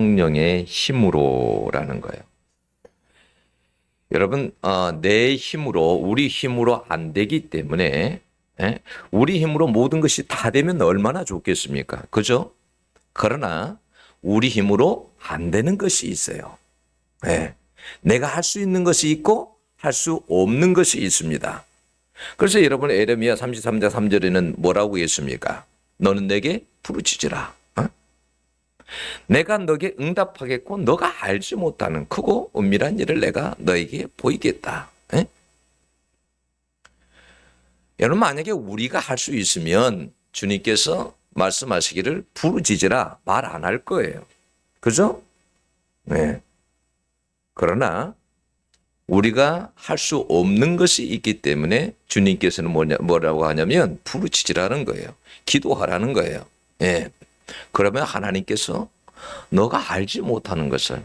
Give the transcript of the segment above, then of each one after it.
성령의 힘으로라는 거예요. 여러분, 내 힘으로, 우리 힘으로 안 되기 때문에, 우리 힘으로 모든 것이 다 되면 얼마나 좋겠습니까? 그죠? 그러나 우리 힘으로 안 되는 것이 있어요. 내가 할 수 있는 것이 있고 할 수 없는 것이 있습니다. 그래서 여러분 에레미야 33장 3절에는 뭐라고 했습니까? 너는 내게 부르짖으라. 내가 너에게 응답하겠고 너가 알지 못하는 크고 은밀한 일을 내가 너에게 보이겠다. 여러분 만약에 우리가 할 수 있으면 주님께서 말씀하시기를 부르짖으라 말 안 할 거예요. 그죠? 네. 그러나 우리가 할 수 없는 것이 있기 때문에 주님께서는 뭐라고 하냐면 부르짖으라는 거예요. 기도하라는 거예요. 그러면 하나님께서 너가 알지 못하는 것을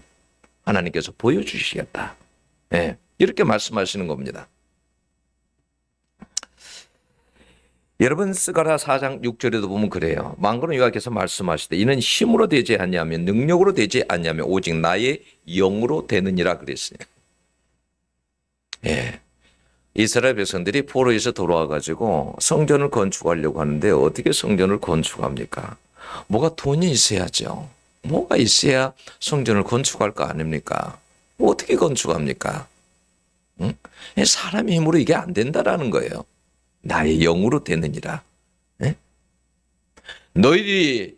하나님께서 보여주시겠다. 이렇게 말씀하시는 겁니다. 여러분 스가랴 4장 6절에도 보면 그래요. 만군의 여호와께서 말씀하시되 이는 힘으로 되지 않냐면 능력으로 되지 않냐면 오직 나의 영으로 되느니라 그랬어요. 이스라엘 백성들이 포로에서 돌아와 가지고 성전을 건축하려고 하는데 어떻게 성전을 건축합니까? 뭐가 돈이 있어야죠. 뭐가 있어야 성전을 건축할 거 아닙니까? 어떻게 건축합니까? 사람의 힘으로 이게 안 된다라는 거예요. 나의 영으로 되느니라. 너희들이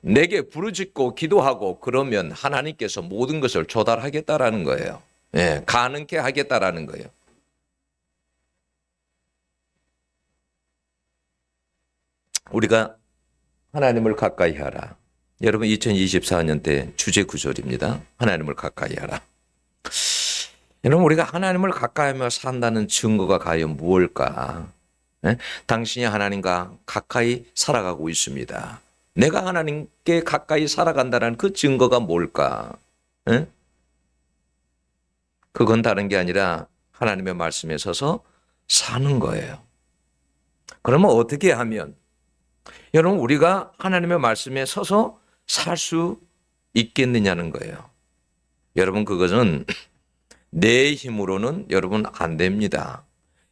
내게 부르짖고 기도하고 그러면 하나님께서 모든 것을 조달하겠다라는 거예요. 가능케 하겠다라는 거예요. 우리가 하나님을 가까이 하라. 여러분 2024년 때 주제 구절입니다. 하나님을 가까이 하라. 여러분 우리가 하나님을 가까이 하며 산다는 증거가 과연 무엇일까? 당신이 하나님과 가까이 살아가고 있습니다. 내가 하나님께 가까이 살아간다는 그 증거가 뭘까? 그건 다른 게 아니라 하나님의 말씀에 서서 사는 거예요. 그러면 어떻게 하면 여러분 우리가 하나님의 말씀에 서서 살 수 있겠느냐는 거예요. 여러분 그것은 내 힘으로는 여러분 안 됩니다.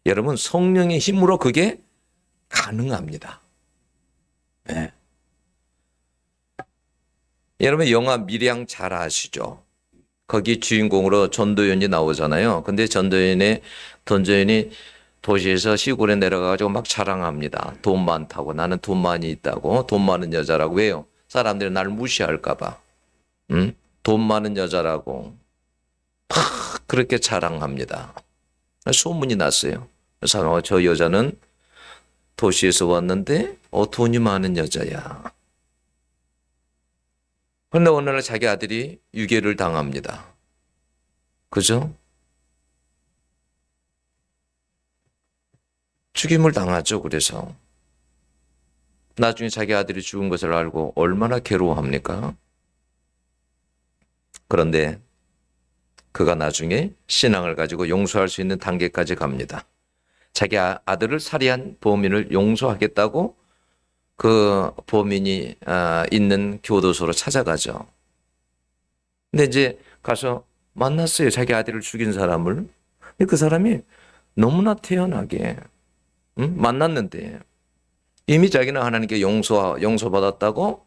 여러분 성령의 힘으로 그게 가능합니다. 여러분 영화 밀양 잘 아시죠? 거기 주인공으로 전도연이 나오잖아요. 근데 전도연이 도시에서 시골에 내려가가지고 막 자랑합니다. 돈 많다고. 나는 돈 많이 있다고. 돈 많은 여자라고. 왜요? 사람들이 나를 무시할까봐. 돈 많은 여자라고. 그렇게 자랑합니다. 소문이 났어요. 그래서 저 여자는 도시에서 왔는데 돈이 많은 여자야. 그런데 어느 날 자기 아들이 유괴를 당합니다. 그죠? 죽임을 당하죠. 그래서 나중에 자기 아들이 죽은 것을 알고 얼마나 괴로워합니까? 그런데 그가 나중에 신앙을 가지고 용서할 수 있는 단계까지 갑니다. 자기 아들을 살해한 범인을 용서하겠다고 그 범인이 있는 교도소로 찾아가죠. 근데 이제 가서 만났어요. 자기 아들을 죽인 사람을. 근데 그 사람이 너무나 태연하게 만났는데 이미 자기는 하나님께 용서받았다고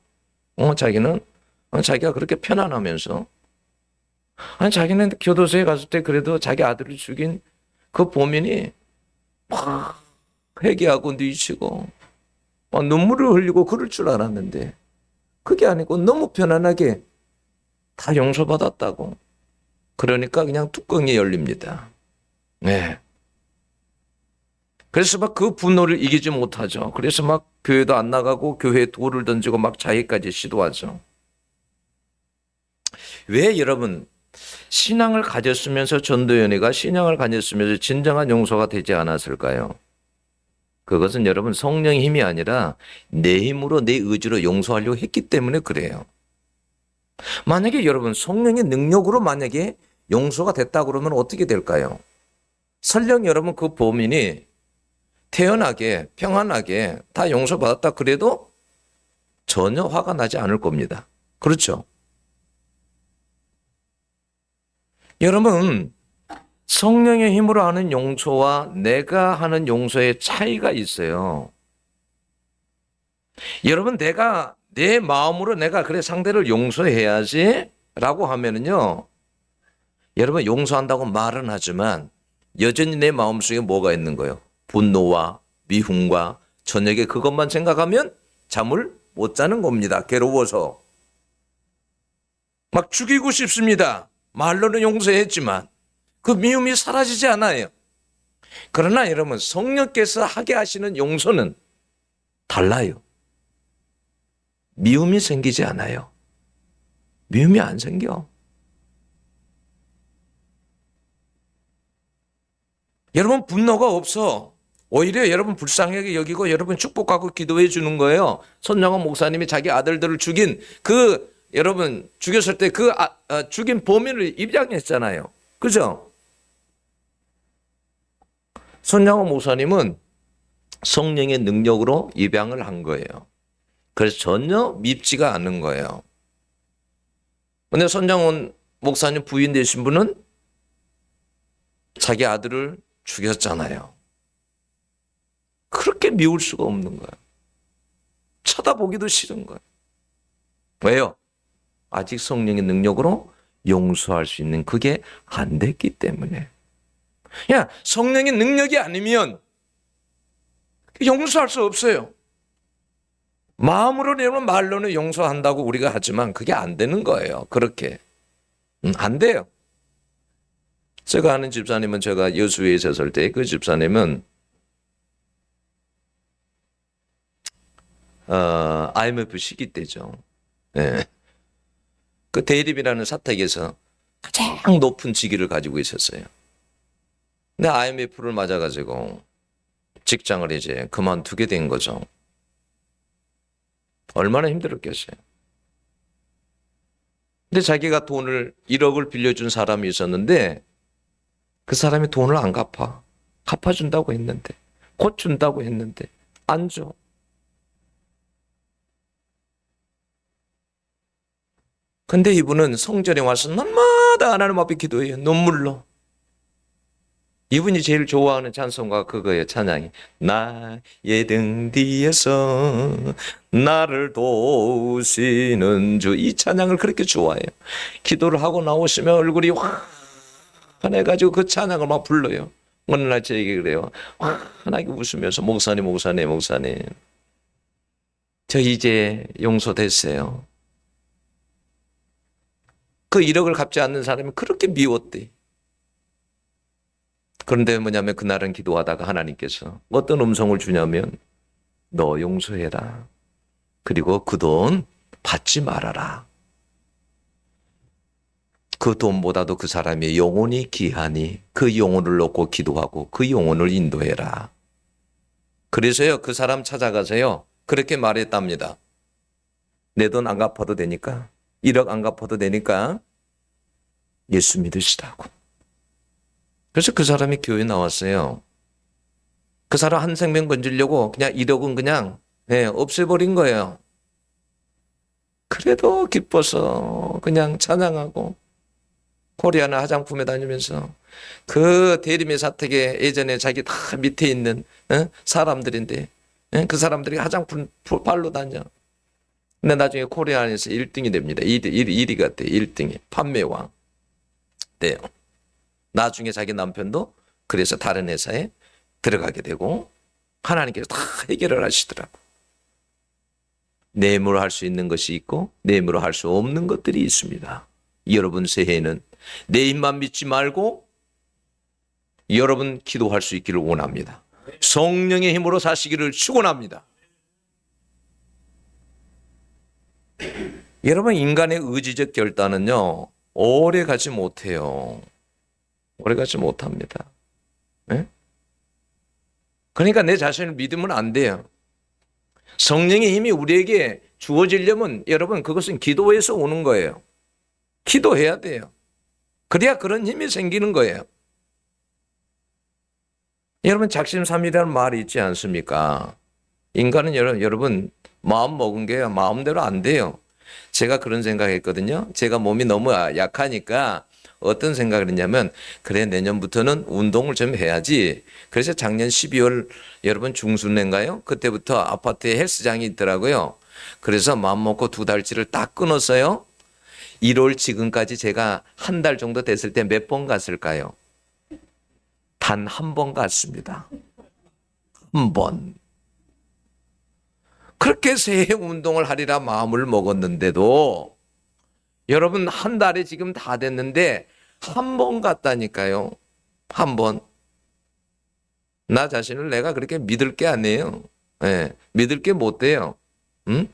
자기는 자기가 그렇게 편안하면서 자기는 교도소에 갔을 때 그래도 자기 아들을 죽인 그 범인이 막 회개하고 뉘치고 눈물을 흘리고 그럴 줄 알았는데 그게 아니고 너무 편안하게 다 용서받았다고. 그러니까 그냥 뚜껑이 열립니다. 그래서 막 그 분노를 이기지 못하죠. 그래서 막 교회도 안 나가고 교회에 돌을 던지고 막 자해까지 시도하죠. 왜 여러분 신앙을 가졌으면서 전도연이가 신앙을 가졌으면서 진정한 용서가 되지 않았을까요? 그것은 여러분 성령의 힘이 아니라 내 힘으로 내 의지로 용서하려고 했기 때문에 그래요. 만약에 여러분 성령의 능력으로 만약에 용서가 됐다 그러면 어떻게 될까요? 설령 여러분 그 범인이 태연하게 평안하게 다 용서받았다 그래도 전혀 화가 나지 않을 겁니다. 그렇죠? 여러분, 성령의 힘으로 하는 용서와 내가 하는 용서의 차이가 있어요. 여러분, 내 마음으로 내가 그래 상대를 용서해야지 라고 하면은요, 여러분 용서한다고 말은 하지만 여전히 내 마음속에 뭐가 있는 거예요? 분노와 미움과 저녁에 그것만 생각하면 잠을 못 자는 겁니다. 괴로워서. 막 죽이고 싶습니다. 말로는 용서했지만 그 미움이 사라지지 않아요. 그러나 여러분, 성령께서 하게 하시는 용서는 달라요. 미움이 생기지 않아요. 미움이 안 생겨. 여러분, 분노가 없어. 오히려 여러분 불쌍하게 여기고 여러분 축복하고 기도해 주는 거예요. 손영원 목사님이 자기 아들들을 죽인 여러분 죽였을 때 죽인 범인을 입양했잖아요. 그죠? 손영원 목사님은 성령의 능력으로 입양을 한 거예요. 그래서 전혀 밉지가 않은 거예요. 근데 손영원 목사님 부인 되신 분은 자기 아들을 죽였잖아요. 그렇게 미울 수가 없는 거예요. 쳐다보기도 싫은 거예요. 왜요? 아직 성령의 능력으로 용서할 수 있는 그게 안 됐기 때문에. 야, 성령의 능력이 아니면 용서할 수 없어요. 마음으로는 말로는 용서한다고 우리가 하지만 그게 안 되는 거예요. 그렇게. 안 돼요. 제가 아는 집사님은 제가 여수에 있었을 때 그 집사님은 IMF 시기 때죠. 네. 그 대립이라는 사택에서 가장 높은 직위를 가지고 있었어요. 근데 IMF를 맞아가지고 직장을 이제 그만두게 된 거죠. 얼마나 힘들었겠어요. 근데 자기가 돈을 1억을 빌려준 사람이 있었는데 그 사람이 돈을 안 갚아준다고 했는데, 곧 준다고 했는데 안 줘. 근데 이분은 성전에 와서 날마다 하나님 앞에 기도해요. 눈물로. 이분이 제일 좋아하는 찬송가 그거예요. 찬양이. 나의 등 뒤에서 나를 도우시는 주. 이 찬양을 그렇게 좋아해요. 기도를 하고 나오시면 얼굴이 환해가지고 그 찬양을 막 불러요. 어느 날 저에게 그래요. 환하게 웃으면서 목사님 저 이제 용서됐어요. 그 1억을 갚지 않는 사람이 그렇게 미웠대. 그런데 뭐냐면 그날은 기도하다가 하나님께서 어떤 음성을 주냐면 너 용서해라. 그리고 그 돈 받지 말아라. 그 돈보다도 그 사람의 영혼이 귀하니 그 영혼을 놓고 기도하고 그 영혼을 인도해라. 그래서요, 그 사람 찾아가서요, 그렇게 말했답니다. 내 돈 안 갚아도 되니까, 1억 안 갚아도 되니까 예수 믿으시라고. 그래서 그 사람이 교회에 나왔어요. 그 사람 한 생명 건지려고 그냥 1억은 그냥 없애버린 거예요. 그래도 기뻐서 그냥 찬양하고 코리아나 화장품에 다니면서 그 대리미 사택에 예전에 자기 다 밑에 있는 사람들인데 그 사람들이 화장품 발로 다녀. 근데 나중에 코리아에서 1등이 됩니다. 1위가 돼. 1등이 판매왕 돼요. 나중에 자기 남편도 그래서 다른 회사에 들어가게 되고 하나님께서 다 해결을 하시더라고. 내 힘으로 할 수 있는 것이 있고 내 힘으로 할 수 없는 것들이 있습니다. 여러분 새해에는 내 힘만 믿지 말고 여러분 기도할 수 있기를 원합니다. 성령의 힘으로 사시기를 축원합니다. 여러분 인간의 의지적 결단은요 오래 가지 못해요. 오래 가지 못합니다. 네? 그러니까 내 자신을 믿으면 안 돼요. 성령의 힘이 우리에게 주어지려면 여러분 그것은 기도에서 오는 거예요. 기도해야 돼요. 그래야 그런 힘이 생기는 거예요. 여러분 작심삼일이라는 말이 있지 않습니까? 인간은 여러분 마음 먹은 게 마음대로 안 돼요. 제가 그런 생각했거든요. 제가 몸이 너무 약하니까 어떤 생각을 했냐면 그래 내년부터는 운동을 좀 해야지. 그래서 작년 12월 여러분 중순인가요? 그때부터 아파트에 헬스장이 있더라고요. 그래서 마음먹고 2달치를 딱 끊었어요. 1월 지금까지 제가 한 달 정도 됐을 때 몇 번 갔을까요? 단 한 번 갔습니다. 한 번. 그렇게 새해 운동을 하리라 마음을 먹었는데도 여러분 한 달이 지금 다 됐는데 한 번 갔다니까요. 한 번. 나 자신을 내가 그렇게 믿을 게 아니에요. 예, 믿을 게 못 돼요. 응?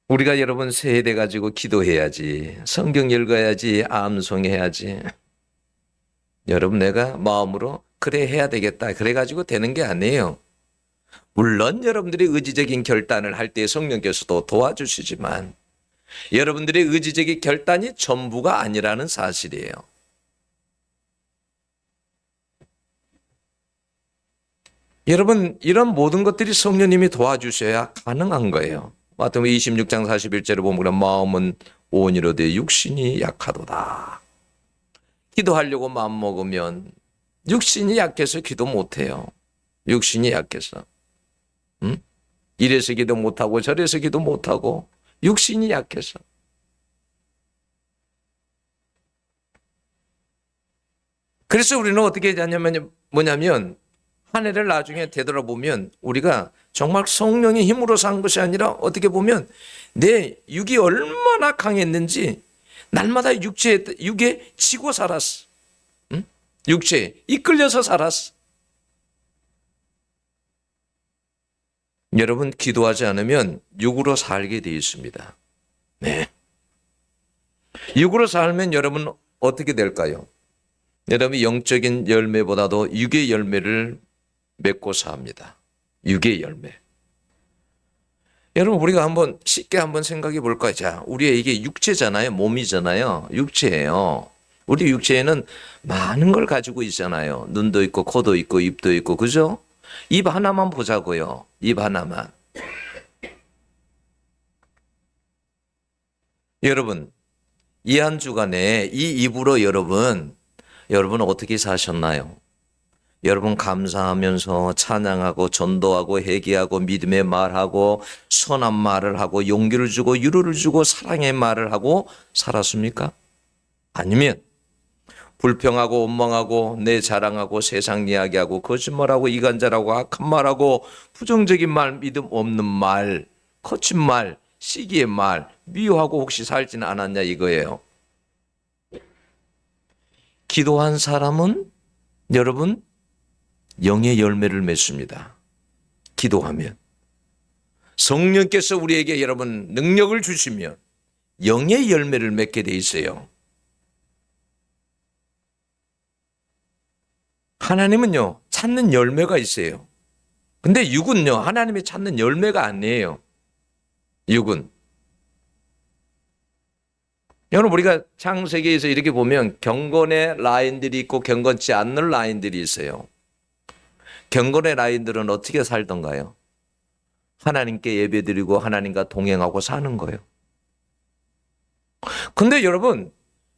우리가 여러분 새해 돼 가지고 기도해야지. 성경 읽어야지. 암송해야지. 여러분 내가 마음으로 그래 해야 되겠다. 그래 가지고 되는 게 아니에요. 물론 여러분들이 의지적인 결단을 할 때 성령께서도 도와주시지만 여러분들의 의지적인 결단이 전부가 아니라는 사실이에요. 여러분 이런 모든 것들이 성령님이 도와주셔야 가능한 거예요. 마태복음 26장 41절에 보면 마음은 온이로되 육신이 약하도다. 기도하려고 마음먹으면 육신이 약해서 기도 못해요. 육신이 약해서. 응? 이래서 기도 못하고 저래서 기도 못하고 육신이 약해서. 그래서 우리는 어떻게 하냐면 뭐냐면 한 해를 나중에 되돌아보면 우리가 정말 성령의 힘으로 산 것이 아니라 어떻게 보면 내 육이 얼마나 강했는지 날마다 육에 치고 살았어. 응? 육체에 이끌려서 살았어. 여러분 기도하지 않으면 육으로 살게 되어 있습니다. 네. 육으로 살면 여러분 어떻게 될까요? 여러분 영적인 열매보다도 육의 열매를 맺고 삽니다. 육의 열매. 여러분 우리가 한번 쉽게 한번 생각해 볼까요? 자, 우리의 이게 육체잖아요. 몸이잖아요. 육체예요. 우리 육체에는 많은 걸 가지고 있잖아요. 눈도 있고 코도 있고 입도 있고 그죠? 입 하나만 보자고요. 입 하나만. 여러분 이 한 주간에 이 입으로 여러분 어떻게 사셨나요? 여러분 감사하면서 찬양하고 전도하고 회개하고 믿음의 말하고 선한 말을 하고 용기를 주고 위로를 주고 사랑의 말을 하고 살았습니까? 아니면 불평하고 원망하고 내 자랑하고 세상 이야기하고 거짓말하고 이간질하고 악한 말하고 부정적인 말 믿음 없는 말 거친 말 시기의 말 미워하고 혹시 살지는 않았냐 이거예요. 기도한 사람은 여러분 영의 열매를 맺습니다. 기도하면 성령께서 우리에게 여러분 능력을 주시면 영의 열매를 맺게 돼 있어요. 하나님은요 찾는 열매가 있어요. 근데 육은요 하나님이 찾는 열매가 아니에요. 육은 여러분 우리가 창세기에서 이렇게 보면 경건의 라인들이 있고 경건치 않는 라인들이 있어요. 경건의 라인들은 어떻게 살던가요? 하나님께 예배드리고 하나님과 동행하고 사는 거예요. 근데 여러분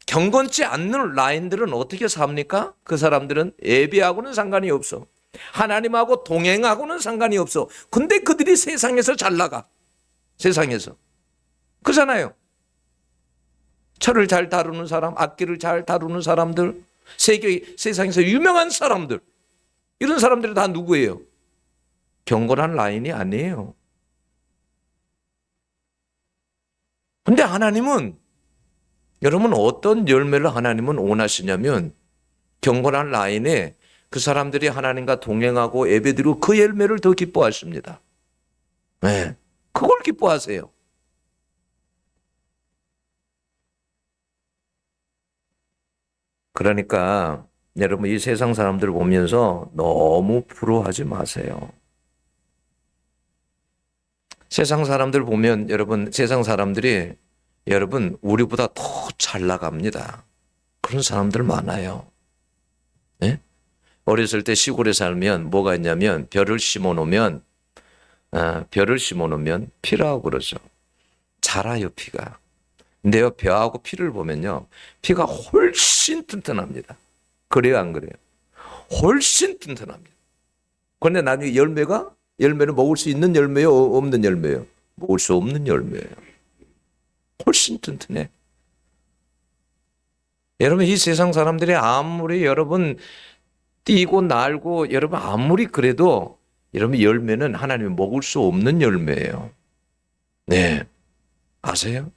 경건치 않는 라인들은 어떻게 삽니까? 그 사람들은 예배하고는 상관이 없어. 하나님하고 동행하고는 상관이 없어. 근데 그들이 세상에서 잘 나가. 세상에서. 그렇잖아요. 철을 잘 다루는 사람, 악기를 잘 다루는 사람들, 세상에서 유명한 사람들, 이런 사람들이 다 누구예요? 경건한 라인이 아니에요. 근데 하나님은 여러분 어떤 열매를 하나님은 원하시냐면 경건한 라인에 그 사람들이 하나님과 동행하고 예배드리고 그 열매를 더 기뻐하십니다. 네, 그걸 기뻐하세요. 그러니까 여러분 이 세상 사람들을 보면서 너무 부러워하지 마세요. 세상 사람들 보면 여러분 세상 사람들이 여러분 우리보다 더 잘 나갑니다. 그런 사람들 많아요. 네? 어렸을 때 시골에 살면 뭐가 있냐면 벼를 심어 놓으면 벼를 심어놓으면 피라고 그러죠. 자라요, 피가. 근데요, 벼하고 피를 보면요, 피가 훨씬 튼튼합니다. 그래요, 안 그래요? 훨씬 튼튼합니다. 그런데 나중에 열매는 먹을 수 있는 열매요, 없는 열매요? 먹을 수 없는 열매예요. 훨씬 튼튼해. 여러분, 이 세상 사람들이 아무리 여러분 뛰고 날고 여러분 아무리 그래도 여러분 열매는 하나님이 먹을 수 없는 열매예요. 네. 아세요?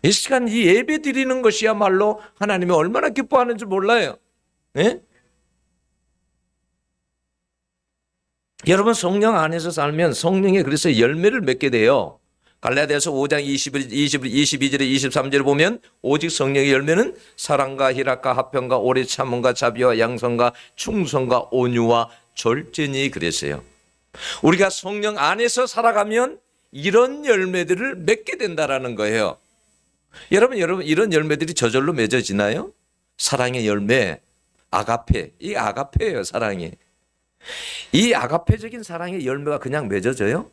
이 시간 이 예배 드리는 것이야말로 하나님이 얼마나 기뻐하는지 몰라요. 네? 여러분 성령 안에서 살면 성령의 그래서 열매를 맺게 돼요. 갈라디아서 5장 22절에 23절에 보면 오직 성령의 열매는 사랑과 희락과 화평과 오래 참음과 자비와 양선과 충성과 온유와 절제니 그랬어요. 우리가 성령 안에서 살아가면 이런 열매들을 맺게 된다라는 거예요. 여러분 이런 열매들이 저절로 맺어지나요? 사랑의 열매, 아가페. 이 아가페예요, 사랑이. 이 아가페적인 사랑의 열매가 그냥 맺어져요?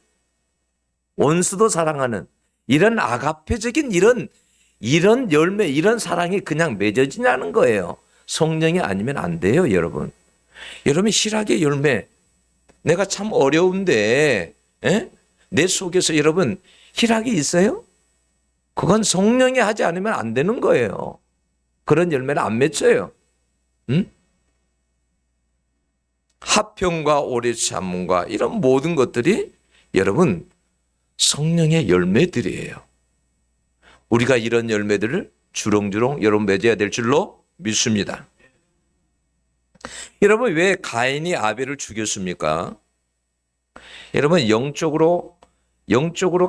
원수도 사랑하는 이런 아가페적인 이런 열매, 이런 사랑이 그냥 맺어지냐는 거예요. 성령이 아니면 안 돼요, 여러분. 여러분 희락의 열매, 내가 참 어려운데 내 속에서 여러분 희락이 있어요? 그건 성령이 하지 않으면 안 되는 거예요. 그런 열매는 안 맺혀요. 응? 화평과 오래 참음과 이런 모든 것들이 여러분 성령의 열매들이에요. 우리가 이런 열매들을 주렁주렁 여러분 맺어야 될 줄로 믿습니다. 여러분 왜 가인이 아벨을 죽였습니까? 여러분 영적으로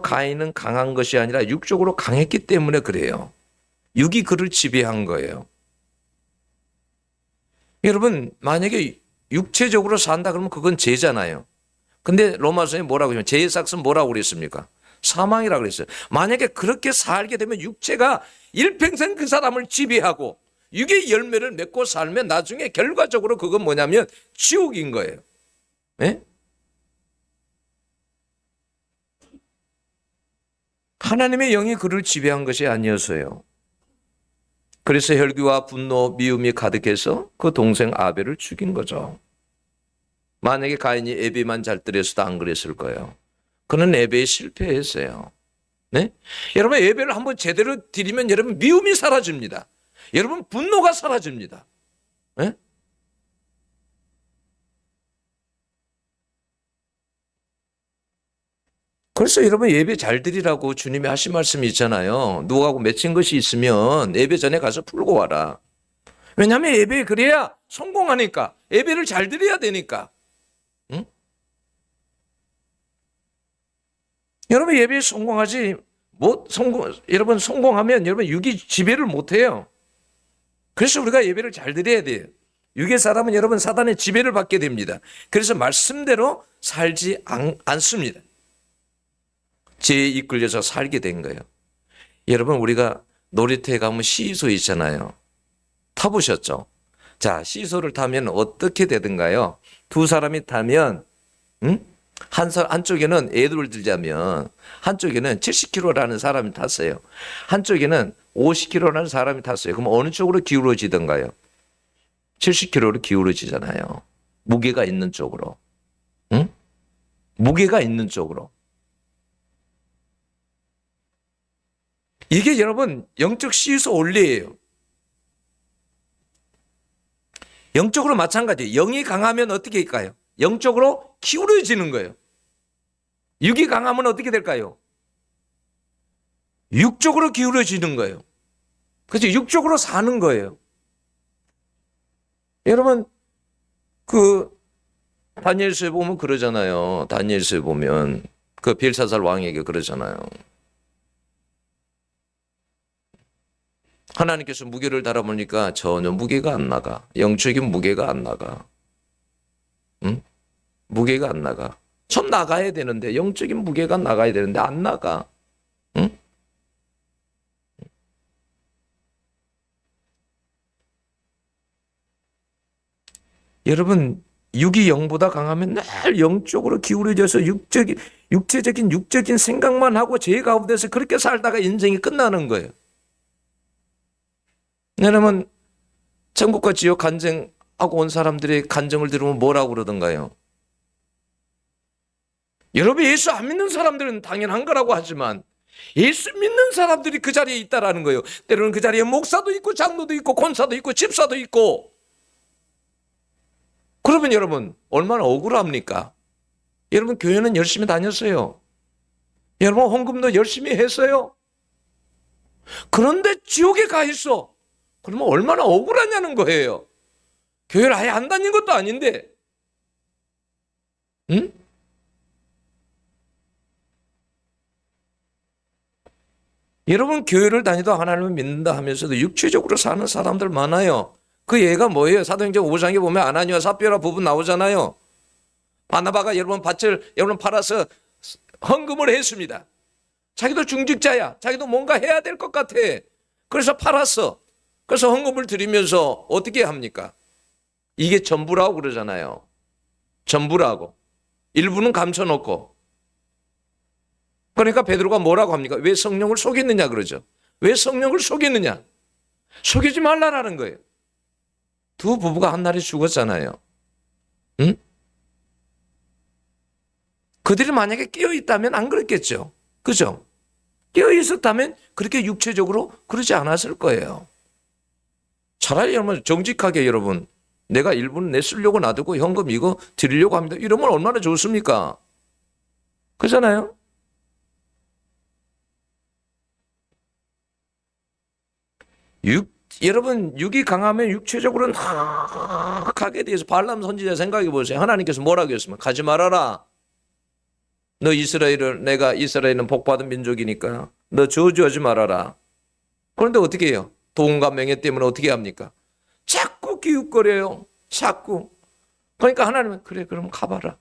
가인은 강한 것이 아니라 육적으로 강했기 때문에 그래요. 육이 그를 지배한 거예요. 여러분 만약에 육체적으로 산다 그러면 그건 죄잖아요. 근데 로마서에 뭐라고 하냐면 죄의 삭은 뭐라고 그랬습니까? 사망이라고 그랬어요. 만약에 그렇게 살게 되면 육체가 일평생 그 사람을 지배하고 육의 열매를 맺고 살면 나중에 결과적으로 그건 뭐냐면 지옥인 거예요. 네? 하나님의 영이 그를 지배한 것이 아니었어요. 그래서 혈기와 분노, 미움이 가득해서 그 동생 아벨을 죽인 거죠. 만약에 가인이 예배만 잘 드렸어도 안 그랬을 거예요. 그는 예배에 실패했어요. 네? 여러분 예배를 한번 제대로 드리면 여러분 미움이 사라집니다. 여러분 분노가 사라집니다. 네? 그래서 여러분 예배 잘 드리라고 주님이 하신 말씀이 있잖아요. 누구하고 맺힌 것이 있으면 예배 전에 가서 풀고 와라. 왜냐하면 예배에 그래야 성공하니까. 예배를 잘 드려야 되니까. 응? 여러분 예배에 성공하지 여러분 성공하면 여러분 육이 지배를 못해요. 그래서 우리가 예배를 잘 드려야 돼요. 육의 사람은 여러분 사단의 지배를 받게 됩니다. 그래서 말씀대로 살지 않습니다. 죄에 이끌려서 살게 된 거예요. 여러분 우리가 놀이터에 가면 시소 있잖아요. 타보셨죠? 자, 시소를 타면 어떻게 되든가요? 두 사람이 타면 한쪽에는 예를 들자면 한쪽에는 70km라는 사람이 탔어요. 한쪽에는 50km라는 사람이 탔어요. 그럼 어느 쪽으로 기울어지던가요? 70km로 기울어지잖아요. 무게가 있는 쪽으로. 응? 무게가 있는 쪽으로. 이게 여러분 영적 시소 원리예요. 영적으로 마찬가지예요. 영이 강하면 어떻게 할까요? 영적으로 기울어지는 거예요. 육이 강하면 어떻게 될까요? 육적으로 기울어지는 거예요. 그렇죠? 육적으로 사는 거예요. 여러분 그 다니엘서에 보면 그러잖아요. 다니엘서에 보면 그 벨사살 왕에게 그러잖아요. 하나님께서 무게를 달아보니까 전혀 무게가 안 나가. 영적인 무게가 안 나가. 응? 무게가 안 나가. 좀 나가야 되는데 영적인 무게가 나가야 되는데 안 나가. 응? 여러분 육이 영보다 강하면 늘 영적으로 기울어져서 육체적인 생각만 하고 죄 가운데서 그렇게 살다가 인생이 끝나는 거예요. 왜냐하면 천국과 지옥 간증하고 온 사람들의 간증을 들으면 뭐라고 그러던가요? 여러분, 예수 안 믿는 사람들은 당연한 거라고 하지만 예수 믿는 사람들이 그 자리에 있다라는 거예요. 때로는 그 자리에 목사도 있고 장로도 있고 권사도 있고 집사도 있고. 그러면 여러분 얼마나 억울합니까? 여러분 교회는 열심히 다녔어요. 여러분 헌금도 열심히 했어요. 그런데 지옥에 가 있어. 그러면 얼마나 억울하냐는 거예요. 교회를 아예 안 다닌 것도 아닌데. 응? 여러분 교회를 다니도 하나님을 믿는다 하면서도 육체적으로 사는 사람들 많아요. 그 예가 뭐예요? 사도행전 5장에 보면 아나니와 삽비라 부분 나오잖아요. 바나바가 여러분 밭을 여러분 팔아서 헌금을 했습니다. 자기도 중직자야. 자기도 뭔가 해야 될 것 같아. 그래서 팔았어. 그래서 헌금을 드리면서 어떻게 합니까? 이게 전부라고 그러잖아요. 전부라고. 일부는 감춰놓고. 그러니까 베드로가 뭐라고 합니까? 왜 성령을 속였느냐 그러죠. 왜 성령을 속였느냐? 속이지 말라라는 거예요. 두 부부가 한 날에 죽었잖아요. 응? 그들이 만약에 깨어있다면 안 그랬겠죠. 그죠? 깨어있었다면 그렇게 육체적으로 그러지 않았을 거예요. 차라리 여러분 정직하게 여러분 내가 일부는 내 쓰려고 놔두고 현금 이거 드리려고 합니다. 이러면 얼마나 좋습니까? 그렇잖아요? 여러분 육이 강하면 육체적으로는 하게 돼서 발람 선지자 생각해 보세요. 하나님께서 뭐라고 했으면 가지 말아라. 너 내가 이스라엘은 복받은 민족이니까 너 저주하지 말아라. 그런데 어떻게 해요? 돈과 명예 때문에 어떻게 합니까? 자꾸 기웃거려요. 자꾸. 그러니까 하나님은 그래 그럼 가봐라.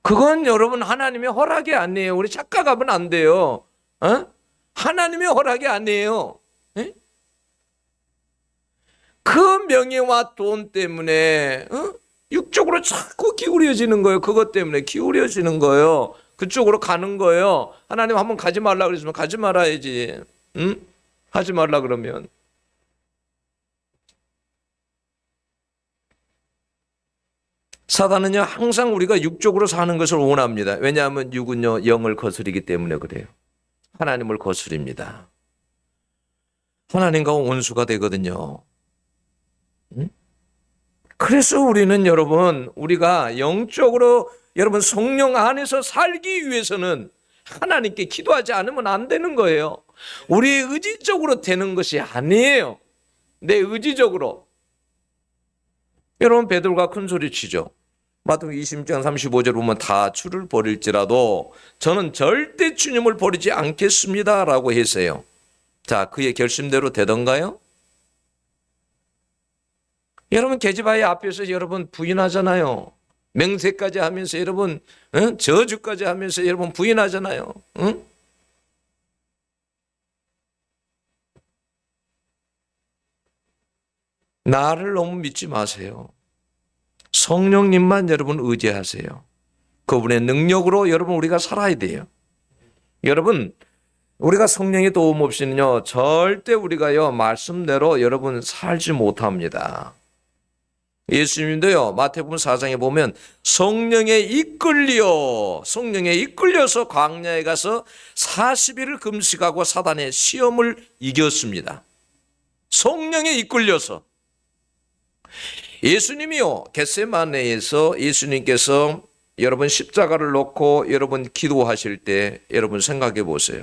그건 여러분 하나님의 허락이 아니에요. 우리 착각하면 안 돼요. 어? 하나님의 허락이 아니에요. 에? 그 명예와 돈 때문에 육적으로 자꾸 기울여지는 거예요. 그것 때문에 기울여지는 거예요. 그쪽으로 가는 거예요. 하나님 한번 가지 말라 그랬으면 가지 말아야지. 응? 하지 말라 그러면. 사단은요 항상 우리가 육적으로 사는 것을 원합니다. 왜냐하면 육은요 영을 거스르기 때문에 그래요. 하나님을 거스립니다. 하나님과 원수가 되거든요. 응? 그래서 우리는 여러분 우리가 영적으로 여러분 성령 안에서 살기 위해서는 하나님께 기도하지 않으면 안 되는 거예요. 우리의 의지적으로 되는 것이 아니에요. 내 의지적으로. 여러분 베드로가 큰 소리 치죠. 마태복음 20장 35절 보면 다 주를 버릴지라도 저는 절대 주님을 버리지 않겠습니다 라고 했어요. 자, 그의 결심대로 되던가요? 여러분 계집아이 앞에서 여러분 부인하잖아요. 맹세까지 하면서 여러분 저주까지 하면서 여러분 부인하잖아요. 응? 나를 너무 믿지 마세요. 성령님만 여러분 의지하세요. 그분의 능력으로 여러분 우리가 살아야 돼요. 여러분 우리가 성령의 도움 없이는요 절대 우리가요 말씀대로 여러분 살지 못합니다. 예수님도요 마태복음 4장에 보면 성령에 이끌려서 광야에 가서 40일을 금식하고 사단의 시험을 이겼습니다. 성령에 이끌려서. 예수님이요 겟세마네에서 예수님께서 여러분 십자가를 놓고 여러분 기도하실 때 여러분 생각해 보세요.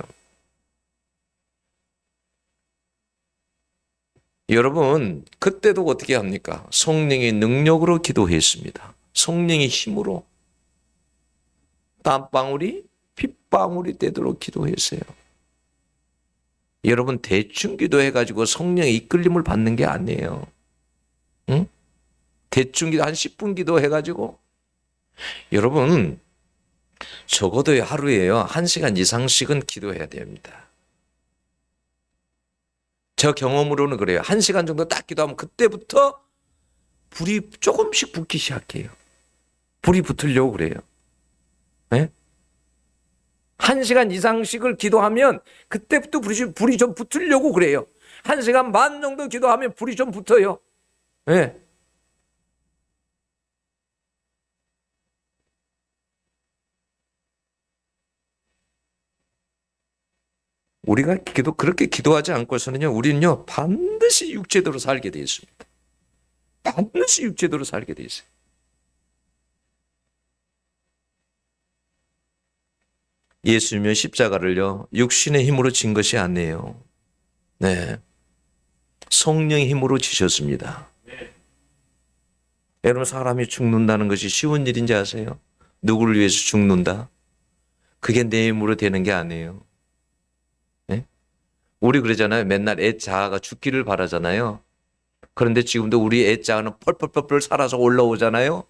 여러분 그때도 어떻게 합니까? 성령의 능력으로 기도했습니다. 성령의 힘으로 땀방울이 핏방울이 되도록 기도했어요. 여러분 대충 기도해가지고 성령의 이끌림을 받는 게 아니에요. 응? 대충 기도 한 10분 기도해가지고 여러분 적어도 하루에요 1시간 이상씩은 기도해야 됩니다. 저 경험으로는 그래요. 1시간 정도 딱 기도하면 그때부터 불이 조금씩 붙기 시작해요. 불이 붙으려고 그래요. 네? 1시간 이상씩을 기도하면 그때부터 불이 좀 붙으려고 그래요. 1시간 반 정도 기도하면 불이 좀 붙어요. 네. 우리가 그렇게 기도하지 않고서는요, 우리는요, 반드시 육체대로 살게 되어 있습니다. 반드시 육체대로 살게 되어 있어요. 예수님은 십자가를요, 육신의 힘으로 진 것이 아니에요. 네. 성령의 힘으로 지셨습니다. 여러분, 사람이 죽는다는 것이 쉬운 일인지 아세요? 누구를 위해서 죽는다? 그게 내 힘으로 되는 게 아니에요. 네? 우리 그러잖아요. 맨날 애 자아가 죽기를 바라잖아요. 그런데 지금도 우리 애 자아는 펄펄펄펄 살아서 올라오잖아요.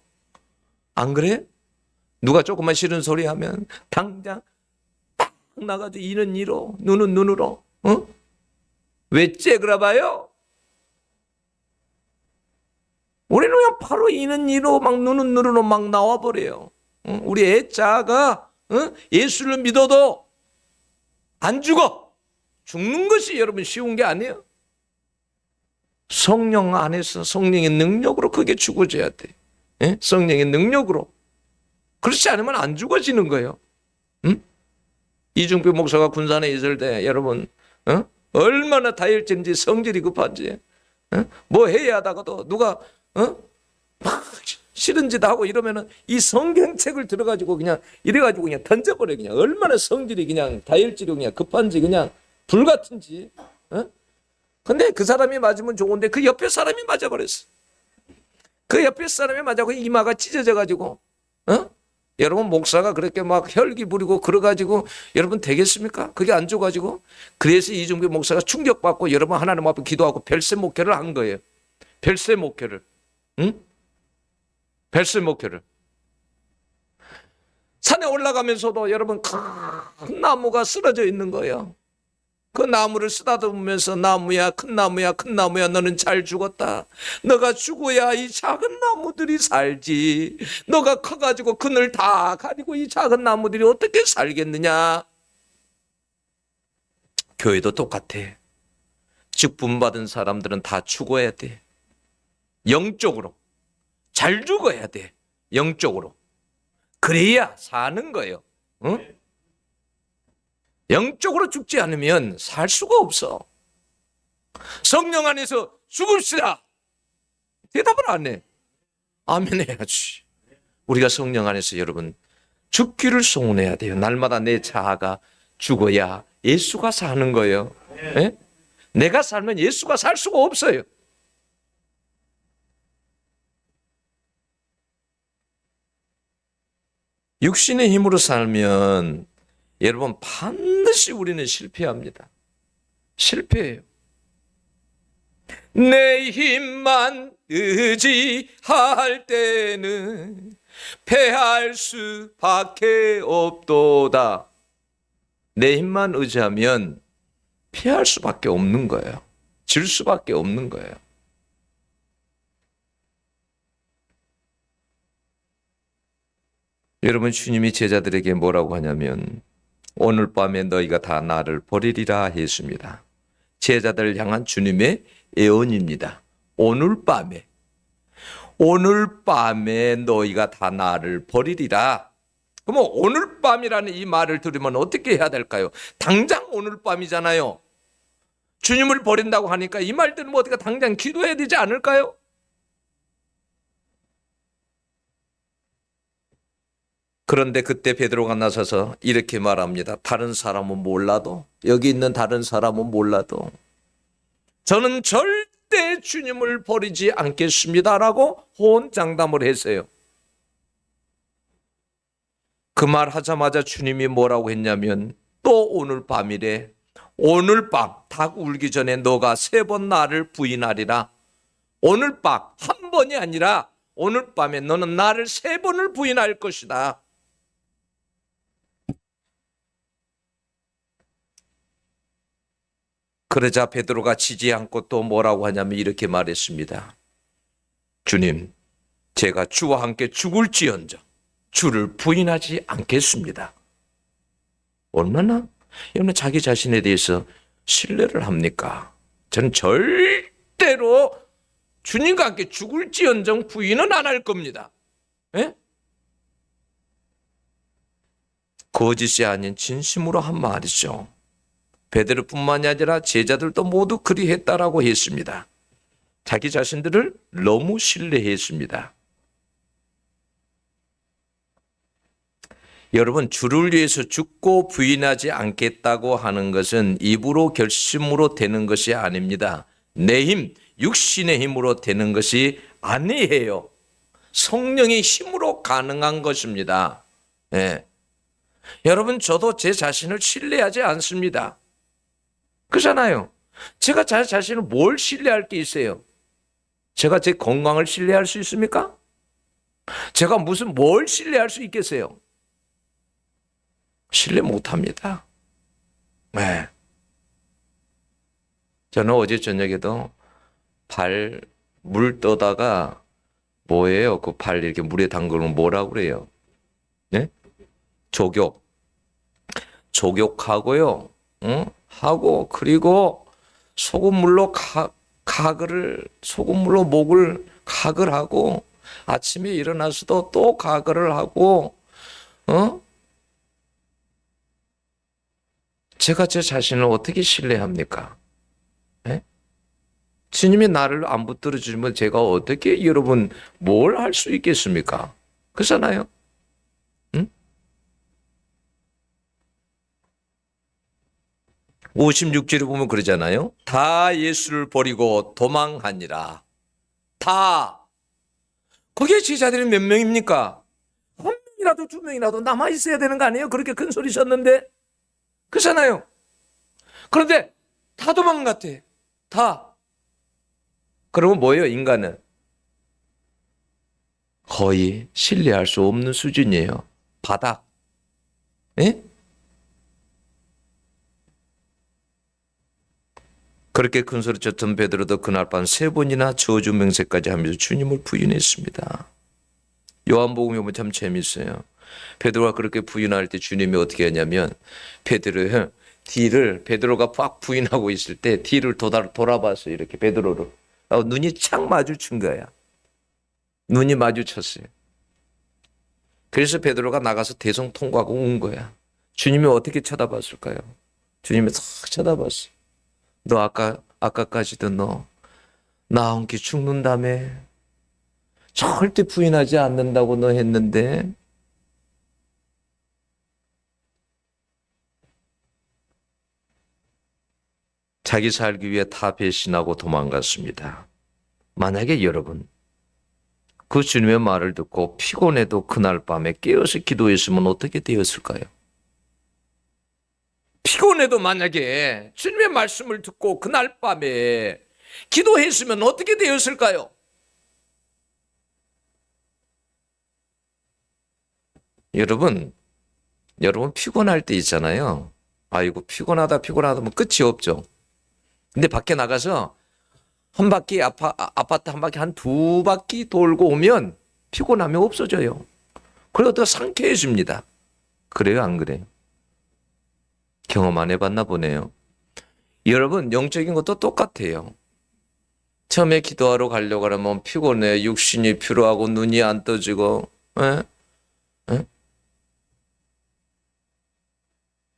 안 그래? 누가 조금만 싫은 소리 하면 당장 딱 나가도 이는 이로 눈은 눈으로. 어? 왜 째그라 봐요? 우리는 그냥 바로 이는 이로 막 눈은 눈으로 막 나와버려요. 우리 애 자아가 예수를 믿어도 안 죽어. 죽는 것이 여러분 쉬운 게 아니에요. 성령 안에서 성령의 능력으로 그게 죽어져야 돼. 예? 성령의 능력으로. 그렇지 않으면 안 죽어지는 거예요. 응? 이중표 목사가 군산에 있을 때 여러분 얼마나 다혈질인지 성질이 급한지 뭐 해야 하다가도 누가 막 싫은 짓 하고 이러면은 이 성경책을 들어가지고 그냥 이래가지고 그냥 던져버려. 그냥 얼마나 성질이 그냥 다혈질이 그냥 급한지 그냥 불같은지. 근데 그 사람이 맞으면 좋은데 그 옆에 사람이 맞아버렸어. 그 옆에 사람이 맞아고 이마가 찢어져가지고 여러분 목사가 그렇게 막 혈기 부리고 그래가지고 여러분 되겠습니까? 그게 안 줘가지고. 그래서 이중규 목사가 충격받고 여러분 하나님 앞에 기도하고 별세 목회를 한 거예요. 별세 목회를. 응? 별세 목회를. 산에 올라가면서도 여러분 큰 나무가 쓰러져 있는 거예요. 그 나무를 쓰다듬으면서 나무야 큰 나무야 큰 나무야 너는 잘 죽었다. 너가 죽어야 이 작은 나무들이 살지. 너가 커가지고 그늘 다 가리고 이 작은 나무들이 어떻게 살겠느냐. 교회도 똑같아. 직분 받은 사람들은 다 죽어야 돼. 영적으로 잘 죽어야 돼. 영적으로. 그래야 사는 거예요. 응? 영적으로 죽지 않으면 살 수가 없어. 성령 안에서 죽읍시다. 대답을 안 해. 아멘 해야지. 우리가 성령 안에서 여러분 죽기를 소원해야 돼요. 날마다 내 자아가 죽어야 예수가 사는 거예요. 네? 내가 살면 예수가 살 수가 없어요. 육신의 힘으로 살면 여러분 반드시 우리는 실패합니다. 실패해요. 내 힘만 의지할 때는 패할 수밖에 없도다. 내 힘만 의지하면 패할 수밖에 없는 거예요. 질 수밖에 없는 거예요. 여러분 주님이 제자들에게 뭐라고 하냐면 오늘 밤에 너희가 다 나를 버리리라 했습니다. 제자들을 향한 주님의 예언입니다. 오늘 밤에 너희가 다 나를 버리리라. 그럼 오늘 밤이라는 이 말을 들으면 어떻게 해야 될까요? 당장 오늘 밤이잖아요. 주님을 버린다고 하니까 이 말 들으면 어떻게 당장 기도해야 되지 않을까요? 그런데 그때 베드로가 나서서 이렇게 말합니다. 다른 사람은 몰라도, 여기 있는 다른 사람은 몰라도 저는 절대 주님을 버리지 않겠습니다라고 호언장담을 했어요. 그 말 하자마자 주님이 뭐라고 했냐면 또 오늘 밤이래. 오늘 밤 닭 울기 전에 너가 3번 나를 부인하리라. 오늘 밤 한 번이 아니라 오늘 밤에 너는 나를 3번을 부인할 것이다. 그러자 베드로가 지지 않고 또 뭐라고 하냐면 이렇게 말했습니다. 주님, 제가 주와 함께 죽을지언정 주를 부인하지 않겠습니다. 얼마나 여러분 자기 자신에 대해서 신뢰를 합니까? 저는 절대로 주님과 함께 죽을지언정 부인은 안 할 겁니다. 예? 거짓이 아닌 진심으로 한 말이죠. 베드로뿐만이 아니라 제자들도 모두 그리했다라고 했습니다. 자기 자신들을 너무 신뢰했습니다. 여러분, 주를 위해서 죽고 부인하지 않겠다고 하는 것은 입으로 결심으로 되는 것이 아닙니다. 내 힘, 육신의 힘으로 되는 것이 아니에요. 성령의 힘으로 가능한 것입니다. 예. 여러분, 저도 제 자신을 신뢰하지 않습니다. 그렇잖아요. 제가 제 자신을 뭘 신뢰할 게 있어요? 제가 제 건강을 신뢰할 수 있습니까? 제가 뭘 신뢰할 수 있겠어요? 신뢰 못합니다. 네. 저는 어제 저녁에도 물 떠다가 뭐예요? 그 발 이렇게 물에 담그면 뭐라고 그래요? 네? 조격하고요. 응? 하고 그리고 소금물로 소금물로 목을 가글 하고 아침에 일어나서도 또 가글을 하고 제가 제 자신을 어떻게 신뢰합니까? 네? 주님이 나를 안 붙들어 주면 제가 어떻게 여러분 뭘 할 수 있겠습니까? 그렇잖아요. 응? 56절에 보면 그러잖아요. 다 예수를 버리고 도망하니라. 다. 거기에 제자들이 몇 명입니까? 한 명이라도 두 명이라도 남아 있어야 되는 거 아니에요? 그렇게 큰 소리 쳤는데. 그렇잖아요. 그런데 다 도망갔대. 다. 그러면 뭐예요? 인간은 거의 신뢰할 수 없는 수준이에요. 바닥. 예? 그렇게 큰 소리 쳤던 베드로도 그날 밤 3번이나 저주 맹세까지 하면서 주님을 부인했습니다. 요한복음에 보면 참 재밌어요. 베드로가 그렇게 부인할 때 주님이 어떻게 하냐면 베드로가 막 부인하고 있을 때 뒤를 돌아봤어요. 이렇게 베드로를. 눈이 착 마주친 거야. 눈이 마주쳤어요. 그래서 베드로가 나가서 대성통곡하고 운 거야. 주님이 어떻게 쳐다봤을까요? 주님이 싹 쳐다봤어요. 너 아까까지도 나와 함께 죽는다며. 절대 부인하지 않는다고 너 했는데. 자기 살기 위해 다 배신하고 도망갔습니다. 만약에 여러분 그 주님의 말을 듣고 피곤해도 그날 밤에 깨어서 기도했으면 어떻게 되었을까요? 피곤해도 만약에 주님의 말씀을 듣고 그날 밤에 기도했으면 어떻게 되었을까요? 여러분 피곤할 때 있잖아요. 아이고 피곤하다 하면 끝이 없죠. 근데 밖에 나가서 한 바퀴 아파트 한 바퀴 한 2바퀴 돌고 오면 피곤함이 없어져요. 그리고 더 상쾌해집니다. 그래요, 안 그래요? 경험 안 해봤나 보네요. 여러분 영적인 것도 똑같아요. 처음에 기도하러 가려고 하면 피곤해. 육신이 피로하고 눈이 안 떠지고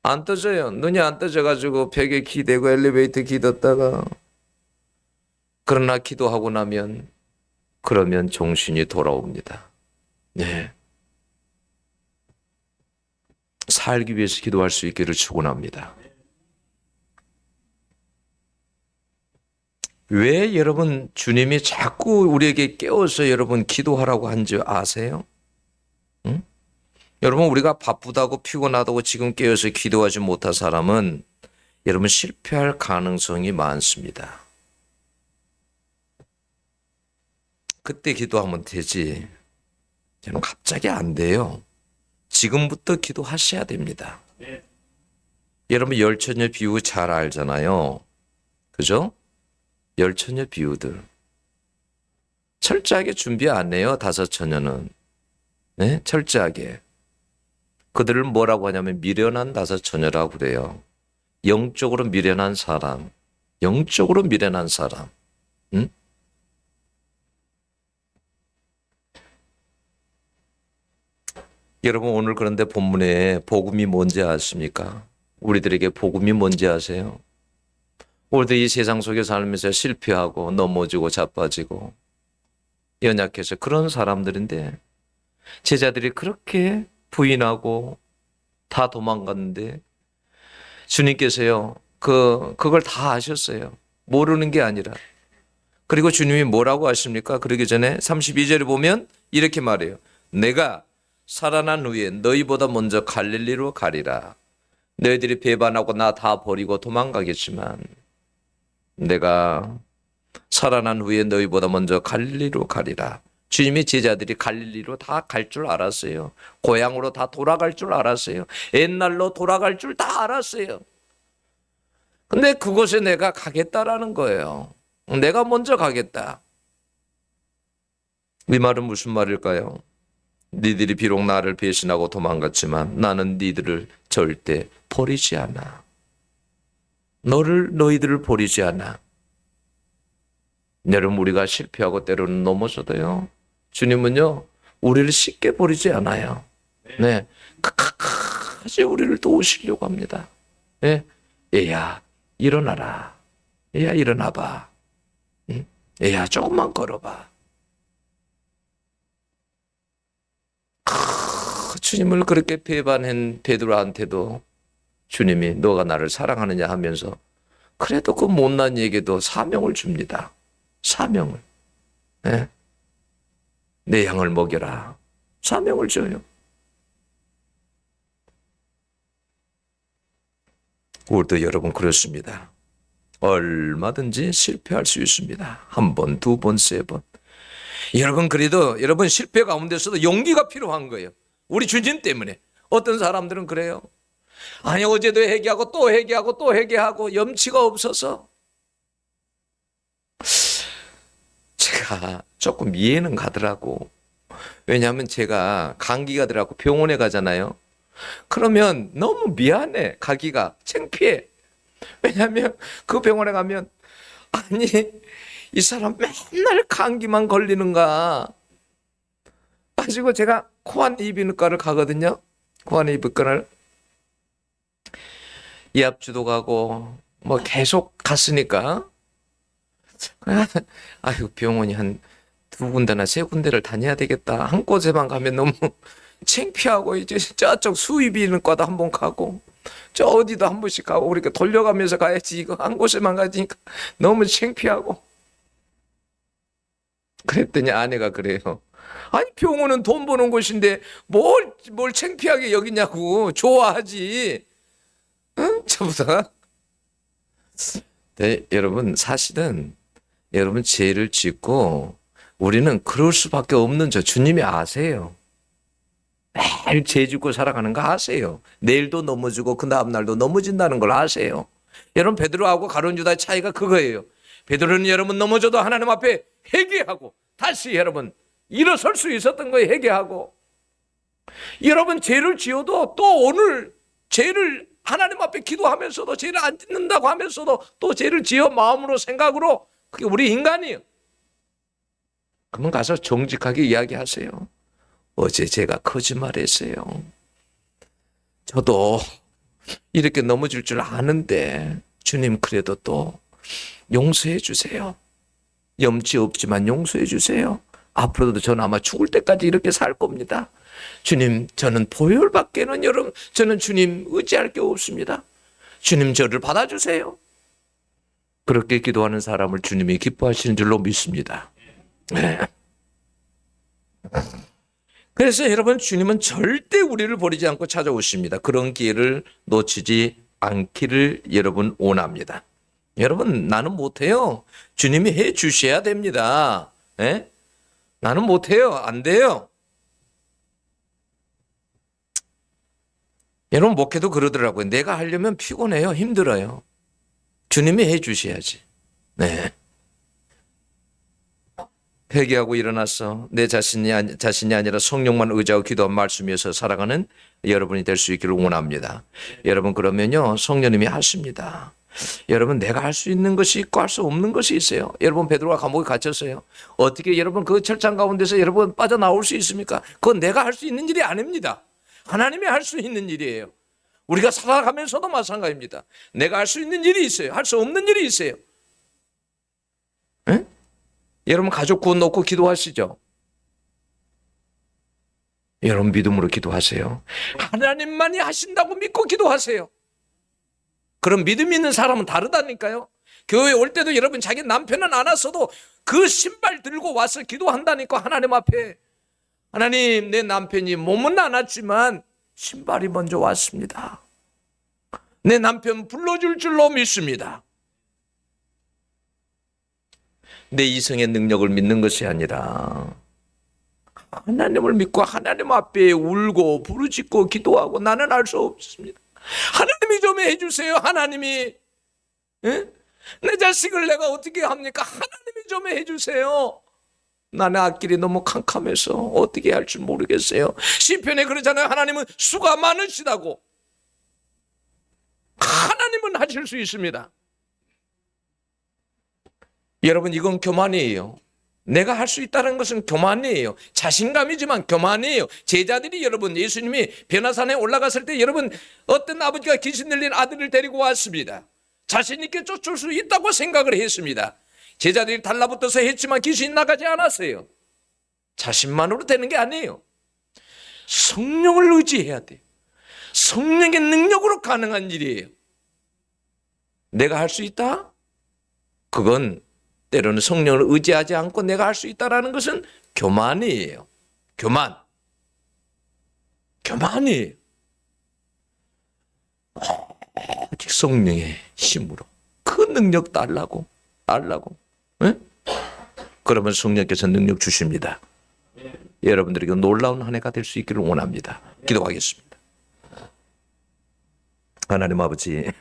안 떠져요. 눈이 안 떠져가지고 벽에 기대고 엘리베이터 기댔다가 그러나 기도하고 나면 그러면 정신이 돌아옵니다. 네. 살기 위해서 기도할 수 있기를 축원합니다. 왜 여러분 주님이 자꾸 우리에게 깨워서 여러분 기도하라고 한지 아세요? 응? 여러분 우리가 바쁘다고 피곤하다고 지금 깨어서 기도하지 못한 사람은 여러분 실패할 가능성이 많습니다. 그때 기도하면 되지. 저는 갑자기 안 돼요. 지금부터 기도하셔야 됩니다. 네. 여러분 열처녀 비유 잘 알잖아요. 그죠? 열처녀 비유들. 철저하게 준비 안 해요. 다섯 처녀는. 네? 철저하게. 그들을 뭐라고 하냐면 미련한 다섯 처녀라고 그래요. 영적으로 미련한 사람. 영적으로 미련한 사람. 응? 여러분 오늘 그런데 본문에 복음이 뭔지 아십니까? 우리들에게 복음이 뭔지 아세요? 우리들 이 세상 속에 살면서 실패하고 넘어지고 자빠지고 연약해서 그런 사람들인데 제자들이 그렇게 부인하고 다 도망갔는데 주님께서요 그걸 다 아셨어요. 모르는 게 아니라. 그리고 주님이 뭐라고 하십니까? 그러기 전에 32절에 보면 이렇게 말해요. 내가 살아난 후에 너희보다 먼저 갈릴리로 가리라. 너희들이 배반하고 나 다 버리고 도망가겠지만 내가 살아난 후에 너희보다 먼저 갈릴리로 가리라. 주님의 제자들이 갈릴리로 다 갈 줄 알았어요. 고향으로 다 돌아갈 줄 알았어요. 옛날로 돌아갈 줄 다 알았어요. 근데 그곳에 내가 가겠다라는 거예요. 내가 먼저 가겠다. 이 말은 무슨 말일까요? 니들이 비록 나를 배신하고 도망갔지만 나는 니들을 절대 버리지 않아. 너희들을 버리지 않아. 여러분 우리가 실패하고 때로는 넘어져도요. 주님은요. 우리를 쉽게 버리지 않아요. 네, 끝까지 우리를 도우시려고 합니다. 네, 얘야 일어나라. 얘야 일어나봐. 응? 얘야 조금만 걸어봐. 주님을 그렇게 배반한 베드로한테도 주님이 너가 나를 사랑하느냐 하면서 그래도 그 못난 얘기도 사명을 줍니다. 사명을. 네? 내 양을 먹여라. 사명을 줘요. 우리도 여러분 그렇습니다. 얼마든지 실패할 수 있습니다. 한 번, 두 번, 세 번. 여러분 그래도 여러분 실패 가운데서도 용기가 필요한 거예요. 우리 주님 때문에. 어떤 사람들은 그래요. 아니 어제도 회개하고 또 회개하고 또 회개하고 염치가 없어서 제가 조금 이해는 가더라고. 왜냐하면 제가 감기가 들어가고 병원에 가잖아요. 그러면 너무 미안해. 가기가 창피해. 왜냐하면 그 병원에 가면 아니 이 사람 맨날 감기만 걸리는가. 가지고 제가 코안이비인후과를 가거든요. 코안이비과를 이합주도 가고 뭐 계속 갔으니까 아유 병원이 한 두 군데나 세 군데를 다녀야 되겠다. 한 곳에만 가면 너무 창피하고 이제 저쪽 수의비인후과도 한 번 가고 저 어디도 한 번씩 가고 그렇게 돌려가면서 가야지 이거 한 곳에만 가니까 너무 창피하고. 그랬더니 아내가 그래요. 아니 병원은 돈 버는 곳인데 뭘 창피하게 여기냐고. 좋아하지. 응? 저보다. 네, 여러분 사실은 여러분 죄를 짓고 우리는 그럴 수밖에 없는 저 주님이 아세요. 매일 죄 짓고 살아가는 거 아세요. 내일도 넘어지고 그 다음날도 넘어진다는 걸 아세요. 여러분 베드로하고 가룟 유다의 차이가 그거예요. 베드로는 여러분 넘어져도 하나님 앞에 회개하고 다시 여러분 일어설 수 있었던 거예요. 회개하고. 여러분 죄를 지어도 또 오늘 죄를 하나님 앞에 기도하면서도 죄를 안 짓는다고 하면서도 또 죄를 지어 마음으로 생각으로 그게 우리 인간이에요. 그러면 가서 정직하게 이야기하세요. 어제 제가 거짓말했어요. 저도 이렇게 넘어질 줄 아는데 주님 그래도 또 용서해 주세요. 염치 없지만 용서해 주세요. 앞으로도 저는 아마 죽을 때까지 이렇게 살 겁니다. 주님 저는 보혈밖에는 여러분 저는 주님 의지할 게 없습니다. 주님 저를 받아주세요. 그렇게 기도하는 사람을 주님이 기뻐하시는 줄로 믿습니다. 네. 그래서 여러분 주님은 절대 우리를 버리지 않고 찾아오십니다. 그런 기회를 놓치지 않기를 여러분 원합니다. 여러분 나는 못해요. 주님이 해 주셔야 됩니다. 네? 나는 못해요. 안 돼요. 여러분 목회도 그러더라고요. 내가 하려면 피곤해요. 힘들어요. 주님이 해 주셔야지. 네. 회개하고 일어나서 내 자신이 아니라 성령만 의지하고 기도한 말씀에서 살아가는 여러분이 될 수 있기를 원합니다. 여러분, 그러면요, 성령님이 하십니다. 여러분, 내가 할 수 있는 것이 있고 할 수 없는 것이 있어요. 여러분, 베드로가 감옥에 갇혔어요. 어떻게 여러분 그 철장 가운데서 여러분 빠져나올 수 있습니까? 그건 내가 할 수 있는 일이 아닙니다. 하나님이 할 수 있는 일이에요. 우리가 살아가면서도 마찬가지입니다. 내가 할 수 있는 일이 있어요. 할 수 없는 일이 있어요. 에? 여러분, 가족 구원 놓고 기도하시죠. 여러분, 믿음으로 기도하세요. 하나님만이 하신다고 믿고 기도하세요. 그럼 믿음 있는 사람은 다르다니까요. 교회 올 때도 여러분, 자기 남편은 안 왔어도 그 신발 들고 와서 기도한다니까. 하나님 앞에, 하나님, 내 남편이 몸은 안 왔지만 신발이 먼저 왔습니다. 내 남편 불러줄 줄로 믿습니다. 내 이성의 능력을 믿는 것이 아니라 하나님을 믿고 하나님 앞에 울고 부르짖고 기도하고, 나는 알 수 없습니다. 하나님이 좀 해주세요. 하나님이. 에? 내 자식을 내가 어떻게 합니까? 하나님이 좀 해주세요. 나는 앞길이 너무 캄캄해서 어떻게 할 줄 모르겠어요. 시편에 그러잖아요. 하나님은 수가 많으시다고. 하나님은 하실 수 있습니다. 여러분, 이건 교만이에요. 내가 할 수 있다는 것은 교만이에요. 자신감이지만 교만이에요. 제자들이, 여러분, 예수님이 변화산에 올라갔을 때 여러분, 어떤 아버지가 귀신 들린 아들을 데리고 왔습니다. 자신 있게 쫓을 수 있다고 생각을 했습니다. 제자들이 달라붙어서 했지만 귀신이 나가지 않았어요. 자신만으로 되는 게 아니에요. 성령을 의지해야 돼요. 성령의 능력으로 가능한 일이에요. 내가 할 수 있다? 그건 때로는 성령을 의지하지 않고 내가 할 수 있다라는 것은 교만이에요. 교만이에요. 오직 성령의 힘으로 그 능력 달라고. 네? 그러면 성령께서 능력 주십니다. 여러분들에게 놀라운 한 해가 될 수 있기를 원합니다. 기도하겠습니다. 하나님 아버지,